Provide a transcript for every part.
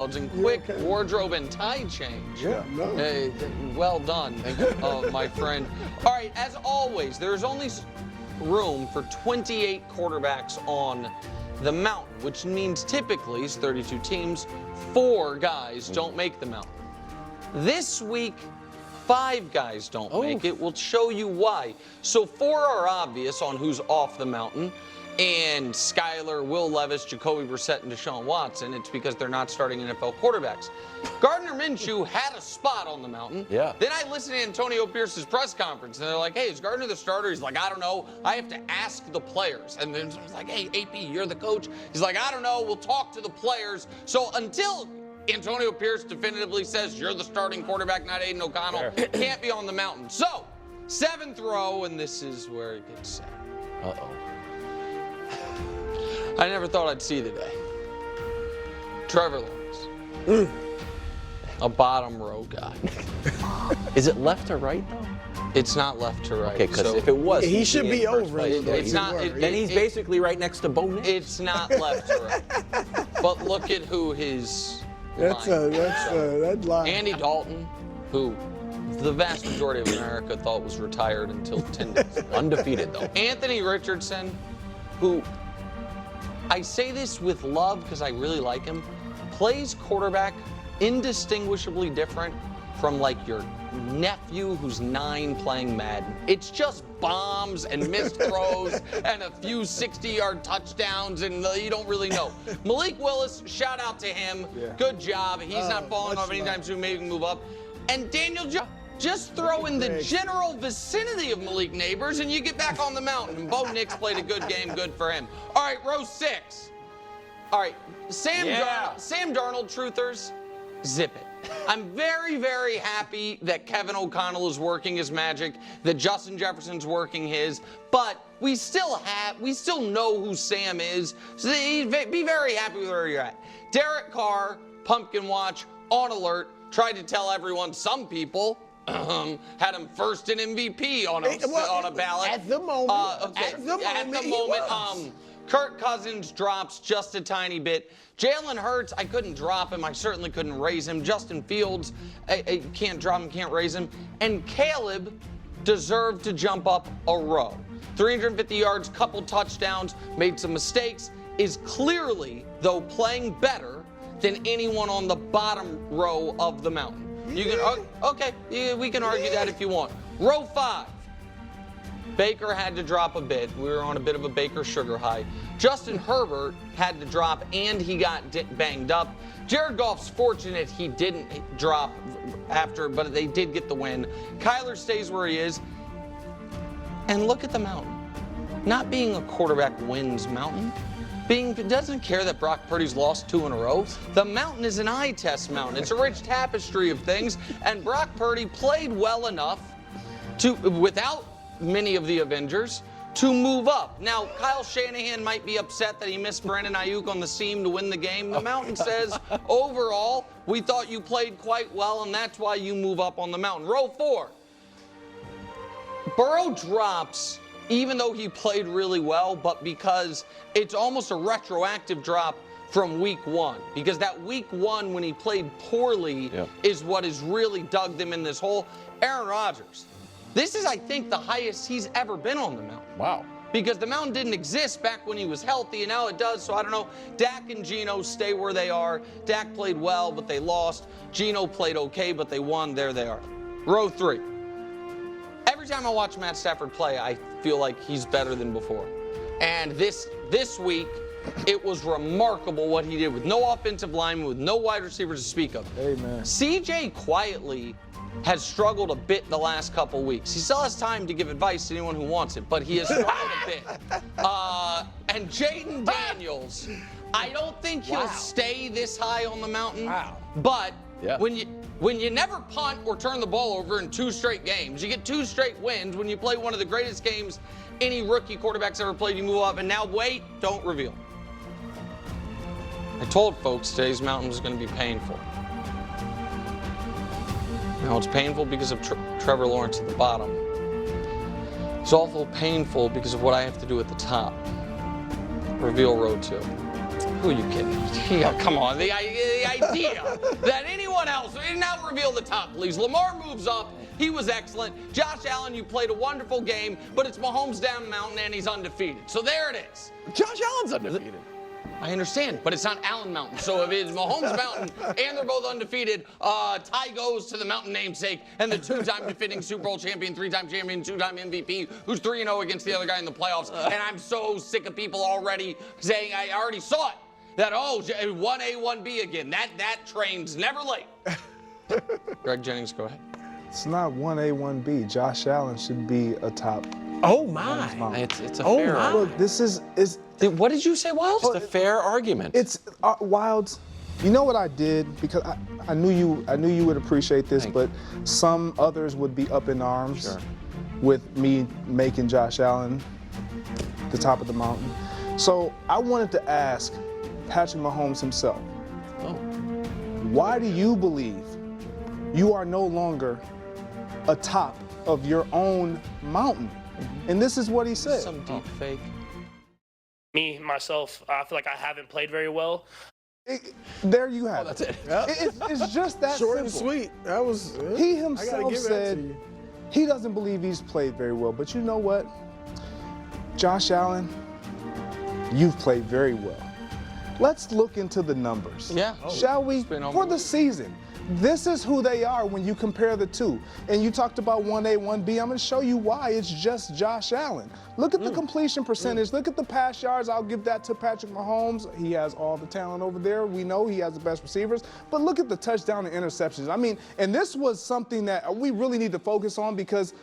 and quick wardrobe and tie change. Yeah, no. Well done, my friend. All right, as always, there's only room for 28 quarterbacks on the mountain, which means typically, it's 32 teams, 4 guys don't make the mountain. This week, 5 guys don't make it. We'll show you why. So 4 are obvious on who's off the mountain. And Skyler, Will Levis, Jacoby Brissett, and Deshaun Watson. It's because they're not starting NFL quarterbacks. Gardner Minshew had a spot on the mountain. Yeah. Then I listened to Antonio Pierce's press conference, and they're like, hey, is Gardner the starter? He's like, I don't know. I have to ask the players. And then I was like, hey, AP, you're the coach. He's like, I don't know. We'll talk to the players. So until Antonio Pierce definitively says you're the starting quarterback, not Aiden O'Connell, can't be on the mountain. So, 7th row, and this is where it gets sad. Uh-oh. I never thought I'd see the day. Trevor Lawrence. A bottom row guy. Is it left or right, though? It's not left to right. Okay, because if it was, he should be over. It's not. Then he's basically right next to Bo Nix. It's not left to right. But look at who his That's that line. Andy Dalton, who the vast majority of America thought was retired until 10 days. Undefeated, though. Anthony Richardson, who, I say this with love because I really like him, plays quarterback indistinguishably different from like your nephew who's 9 playing Madden. It's just bombs and missed throws and a few 60-yard touchdowns, and you don't really know. Malik Willis, shout out to him. Yeah. Good job. He's not falling off anytime soon, maybe move up. And Daniel Jones. Just throw in the general vicinity of Malik Neighbors, and you get back on the mountain. And Bo Nix played a good game, good for him. All right, row 6. All right, Sam Darnold, truthers, zip it. I'm very, very happy that Kevin O'Connell is working his magic, that Justin Jefferson's working his, but we still know who Sam is, so be very happy with where you're at. Derek Carr, Pumpkin Watch, on alert, tried to tell everyone, some people, had him first in MVP on a ballot. At the moment. At the moment. Kirk Cousins drops just a tiny bit. Jalen Hurts, I couldn't drop him. I certainly couldn't raise him. Justin Fields, I can't drop him, can't raise him. And Caleb deserved to jump up a row. 350 yards, couple touchdowns, made some mistakes, is clearly, though, playing better than anyone on the bottom row of the mountain. You can, we can argue that if you want. Row 5. Baker had to drop a bit. We were on a bit of a Baker sugar high. Justin Herbert had to drop, and he got banged up. Jared Goff's fortunate he didn't drop after, but they did get the win. Kyler stays where he is. And look at the mountain. Not being a quarterback wins mountain. Doesn't care that Brock Purdy's lost 2 in a row. The mountain is an eye test mountain. It's a rich tapestry of things, and Brock Purdy played well enough to, without many of the Avengers, to move up. Now, Kyle Shanahan might be upset that he missed Brandon Ayuk on the seam to win the game. The mountain says, overall, we thought you played quite well, and that's why you move up on the mountain. Row 4. Burrow drops, even though he played really well, but because it's almost a retroactive drop from week 1. Because that week 1, when he played poorly, is what has really dug them in this hole. Aaron Rodgers. This is, I think, the highest he's ever been on the mountain. Wow. Because the mountain didn't exist back when he was healthy, and now it does. So I don't know. Dak and Geno stay where they are. Dak played well, but they lost. Geno played okay, but they won. There they are. Row 3. Every time I watch Matt Stafford play, I feel like he's better than before. And this week, it was remarkable what he did with no offensive lineman, with no wide receivers to speak of. Amen. CJ quietly has struggled a bit the last couple weeks. He still has time to give advice to anyone who wants it, but he has struggled a bit. And Jaden Daniels, I don't think he'll stay this high on the mountain. But when you never punt or turn the ball over in 2 straight games, you get 2 straight wins. When you play one of the greatest games any rookie quarterback's ever played, you move up. And now wait, don't reveal. I told folks today's mountain was going to be painful. Now, it's painful because of Trevor Lawrence at the bottom. It's awful painful because of what I have to do at the top. Reveal row 2. Who are you kidding? Yeah, come on. The idea that anyone else, now reveal the top, please. Lamar moves up. He was excellent. Josh Allen, you played a wonderful game, but it's Mahomes down the mountain and he's undefeated. So there it is. Josh Allen's undefeated. I understand, but it's not Allen Mountain. So if it's Mahomes Mountain and they're both undefeated, tie goes to the mountain namesake and the two-time defending Super Bowl champion, three-time champion, two-time MVP, who's 3-0 against the other guy in the playoffs. And I'm so sick of people already saying, I already saw it, that, 1A, 1B again. That train's never late. Greg Jennings, go ahead. It's not 1A, 1B. Josh Allen should be a top. Oh, my. It's a fair argument. Look, this is What did you say, Wild? It's a fair argument. It's Wilds. You know what I did, because I knew you would appreciate this, but some others would be up in arms with me making Josh Allen the top of the mountain. So I wanted to ask Patrick Mahomes himself, why do you believe you are no longer atop of your own mountain? And this is what he said. Some deep fake. Me, myself, I feel like I haven't played very well. There you have That's it. It's just that Short simple. and sweet. That was. He I gotta himself give that to said you. he doesn't believe he's played very well. But you know what? Josh Allen, you've played very well. Let's look into the numbers. Yeah. Shall we? For the season. This is who they are when you compare the two. And you talked about 1A, 1B. I'm going to show you why it's just Josh Allen. Look at the completion percentage. Look at the pass yards. I'll give that to Patrick Mahomes. He has all the talent over there. We know he has the best receivers. But look at the touchdown and interceptions. I mean, and this was something that we really need to focus on because,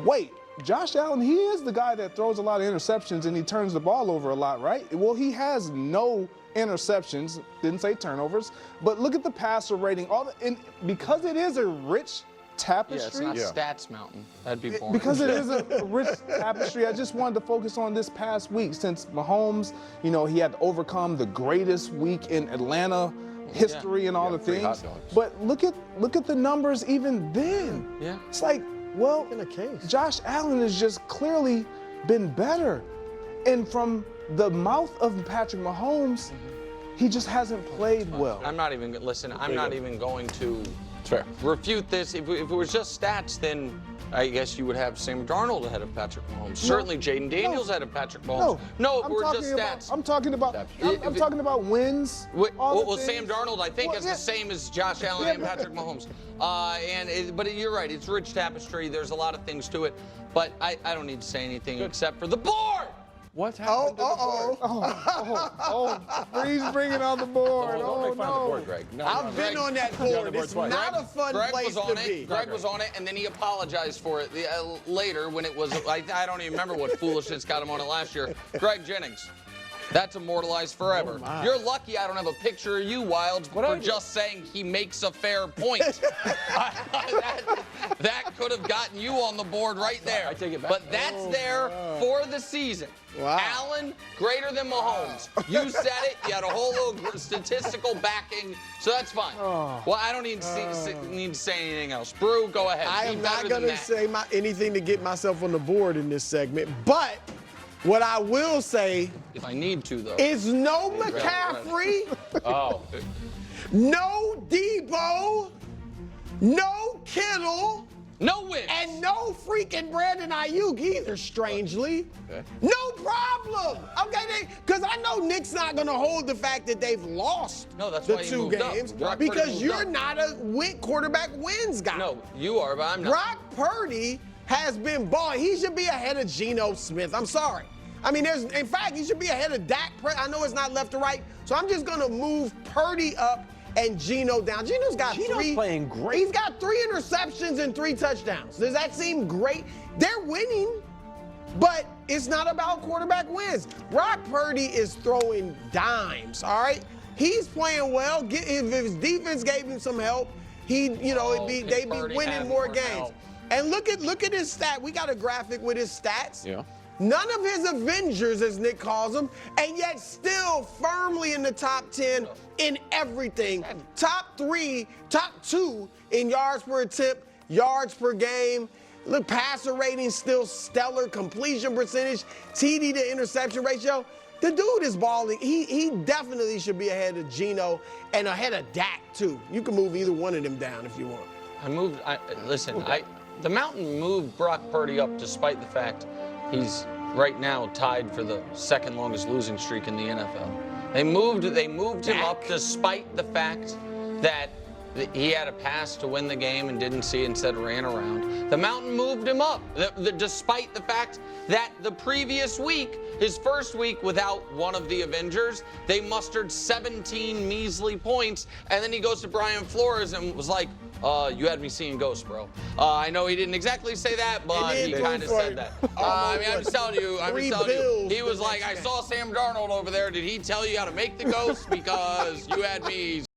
wait, Josh Allen, he is the guy that throws a lot of interceptions and he turns the ball over a lot, right? Well, he has no interceptions, didn't say turnovers, but look at the passer rating. And because it is a rich tapestry. Yeah, it's not Stats Mountain. That'd be boring. Because it is a rich tapestry, I just wanted to focus on this past week since Mahomes, he had to overcome the greatest week in Atlanta history and all the things. But look at the numbers even then. Yeah. It's like, well, In a case. Josh Allen has just clearly been better. And from the mouth of Patrick Mahomes, he just hasn't played well. I'm not even going to Fair. refute this. If it was just stats, then I guess you would have Sam Darnold ahead of Patrick Mahomes. Certainly Jaden Daniels ahead of Patrick Mahomes. No, if I'm we're talking just about, stats. I'm talking about wins. Well, Sam Darnold, I think, is the same as Josh Allen and Patrick Mahomes. But you're right. It's rich tapestry. There's a lot of things to it. But I don't need to say anything except for the board. What's happened to the board? Breeze bringing on the board. Don't make fun of the board, Greg. No, I've been on that board. It's twice. not a fun Greg place was on to it. be. Greg was on it, and then he apologized for it later when it was. I don't even remember what foolishness got him on it last year. Greg Jennings. That's immortalized forever. You're lucky I don't have a picture of you, Wilds, for just saying he makes a fair point. that could have gotten you on the board right there. I take it back. But that's there for the season. Wow. Allen, greater than Mahomes. You said it. You had a whole little statistical backing, so that's fine. Well, I don't need to say anything else. Brew, go ahead. I Be am not better going than to that. say anything to get myself on the board in this segment, but what I will say If I need to, though. is no McCaffrey, no Debo, no Kittle, No wins. and no freaking Brandon Ayuk either, strangely. No problem. Okay, because I know Nick's not going to hold the fact that they've lost No, that's the why he two moved up. games Brock Purdy because moved you're up. not a quarterback wins guy. No, you are, but I'm not. Brock Purdy has been balling. He should be ahead of Geno Smith. I'm sorry. I mean, in fact, he should be ahead of Dak. I know it's not left to right, so I'm just going to move Purdy up and Geno down. Geno's got Geno's playing great. He's got 3 interceptions and 3 touchdowns. Does that seem great? They're winning, but it's not about quarterback wins. Brock Purdy is throwing dimes, all right? He's playing well. If his defense gave him some help, they'd be winning more games. help. And look at his stat. We got a graphic with his stats. Yeah. None of his Avengers, as Nick calls them, and yet still firmly in the top 10 in everything. Top 2 in yards per attempt, yards per game. Look, passer rating still stellar, completion percentage, TD to interception ratio. The dude is balling. He definitely should be ahead of Geno and ahead of Dak, too. You can move either one of them down if you want. The Mountain moved Brock Purdy up despite the fact he's right now tied for the second longest losing streak in the NFL. They moved him up despite the fact that he had a pass to win the game and didn't see it, instead ran around. The Mountain moved him up, despite the fact that the previous week, his first week without one of the Avengers, they mustered 17 measly points, and then he goes to Brian Flores and was like, you had me seeing ghosts, bro. I know he didn't exactly say that, but he kind of said that. I'm just telling you, he was like, I saw Sam Darnold over there. Did he tell you how to make the ghost? Because you had me